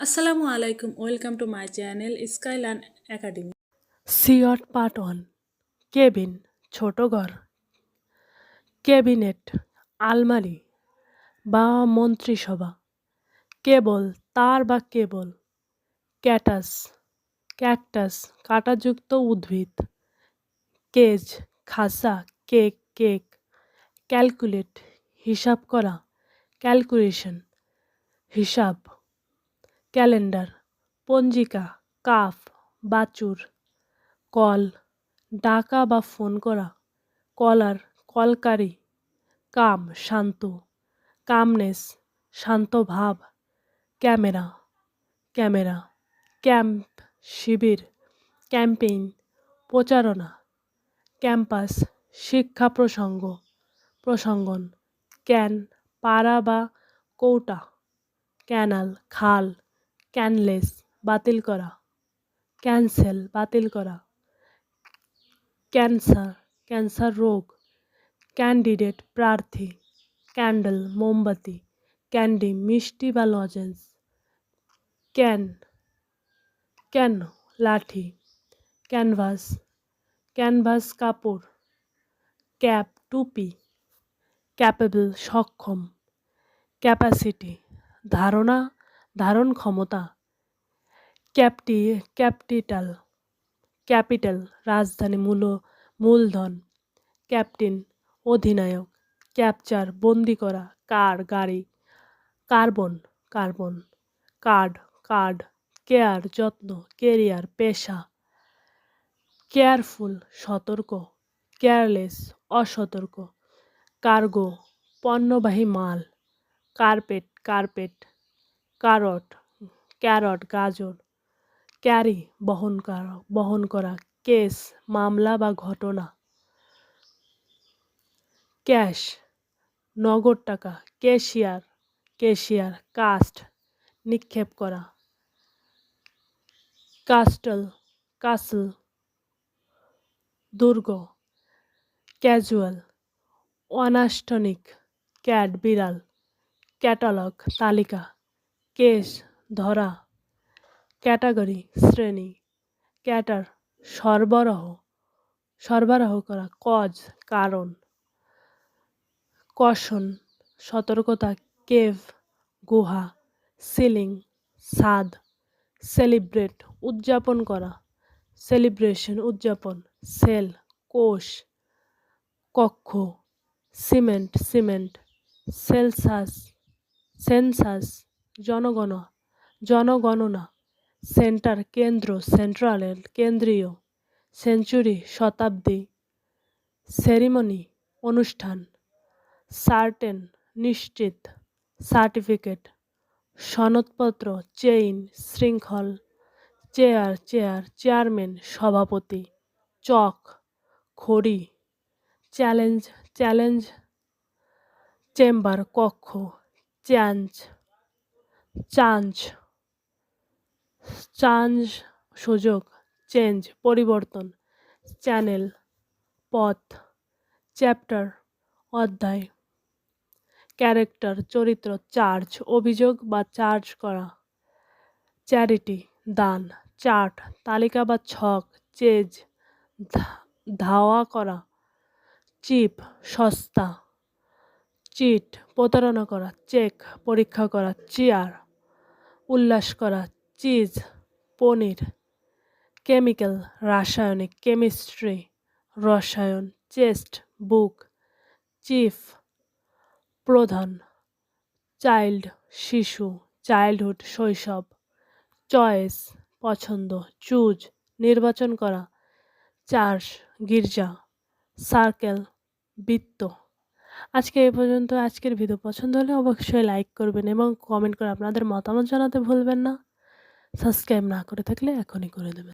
আসসালামু আলাইকুম, welcome to my channel Skylearn academy. সিওয়াট পার্ট 1। কেবিন ছোট ঘর, ক্যাবিনেট আলমারি বা মন্ত্রিসভা, কেবল তার বা কেবল, ক্যাকটাস কাঁটাযুক্ত উদ্ভিদ, কেজ খাঁচা, কেক, ক্যালকুলেট হিসাব করা, ক্যালকুলেশন হিসাব, ক্যালেন্ডার পঞ্জিকা, কাফ বাছুর, কল ডাকা বা ফোন করা, কলার কলকারি, কাম শান্ত, কামনেস শান্ত ভাব, ক্যামেরা, ক্যাম্প শিবির, ক্যাম্পেইন প্রচারণা, ক্যাম্পাস শিক্ষা প্রসঙ্গন, ক্যান পাড়া বা কৌটা, ক্যানাল খাল, ক্যানলেস বাতিল করা, ক্যান্সার রোগ, ক্যান্ডিডেট প্রার্থী, ক্যান্ডেল মোমবাতি, ক্যান্ডি মিষ্টি বা লজেন্স, ক্যান লাঠি, ক্যানভাস কাপড়, ক্যাপ টুপি, ক্যাপেবল সক্ষম, ক্যাপাসিটি ধারণ ক্ষমতা, ক্যাপিটাল রাজধানী মূলধন, ক্যাপ্টেন অধিনায়ক, ক্যাপচার বন্দি করা, গাড়ি, কার্বন কার্ড, কেয়ার যত্ন, কেরিয়ার পেশা, কেয়ারফুল সতর্ক, কেয়ারলেস অসতর্ক, কার্গো পণ্যবাহী মাল, কার্পেট, ক্যারট গাজর, ক্যারি বহন করা, কেস মামলা বা ঘটনা, ক্যাশ নগদ টাকা, কেশিয়ার কাস্ট নিক্ষেপ করা, কাসল দুর্গ, ক্যাজুয়াল অনানুষ্ঠানিক, ক্যাট বিড়াল, ক্যাটালগ তালিকা, কেস ধরা, ক্যাটাগরি শ্রেণী, ক্যাটার সরবরাহ করা, কজ কারণ, কশন সতর্কতা, কেভ গুহা, সিলিং ছাদ, সেলিব্রেট উদযাপন করা, সেলিব্রেশন উদযাপন, সেল কোষ, কক্ষ, সিমেন্ট সেন্সাস জনগণনা, সেন্টার কেন্দ্র সেন্ট্রাল কেন্দ্রীয়, সেঞ্চুরি শতাব্দী, সেরিমনি অনুষ্ঠান, সার্টেন নিশ্চিত, সার্টিফিকেট সনদপত্র, চেইন শৃঙ্খল, চেয়ারম্যান সভাপতি, চক খড়ি, চ্যালেঞ্জ চেম্বার কক্ষ, চাঞ্জ সুযোগ, চেঞ্জ পরিবর্তন, চ্যানেল পথ, চ্যাপ্টার অধ্যায়, ক্যারেক্টার চরিত্র, চার্জ অভিযোগ বা চার্জ করা, চ্যারিটি দান, চার্ট তালিকা বা ছক, চেজ ধাওয়া করা, চিপ সস্তা, চিট প্রতারণা করা, চেক পরীক্ষা করা, চেয়ার উল্লাস করা, চিজ পনির, কেমিক্যাল রাসায়নিক, কেমিস্ট্রি রসায়ন, চেস্ট বুক, চিফ প্রধান, চাইল্ড শিশু, চাইল্ডহুড শৈশব, চয়েস পছন্দ, চুজ নির্বাচন করা, চার্চ গির্জা, সার্কেল বৃত্ত। আজকে এই পর্যন্ত। আজকের ভিডিও পছন্দ হলে অবশ্যই লাইক করবেন এবং কমেন্ট করে আপনাদের মতামত জানাতে ভুলবেন না। সাবস্ক্রাইব না করে থাকলে এখনই করে দেবেন।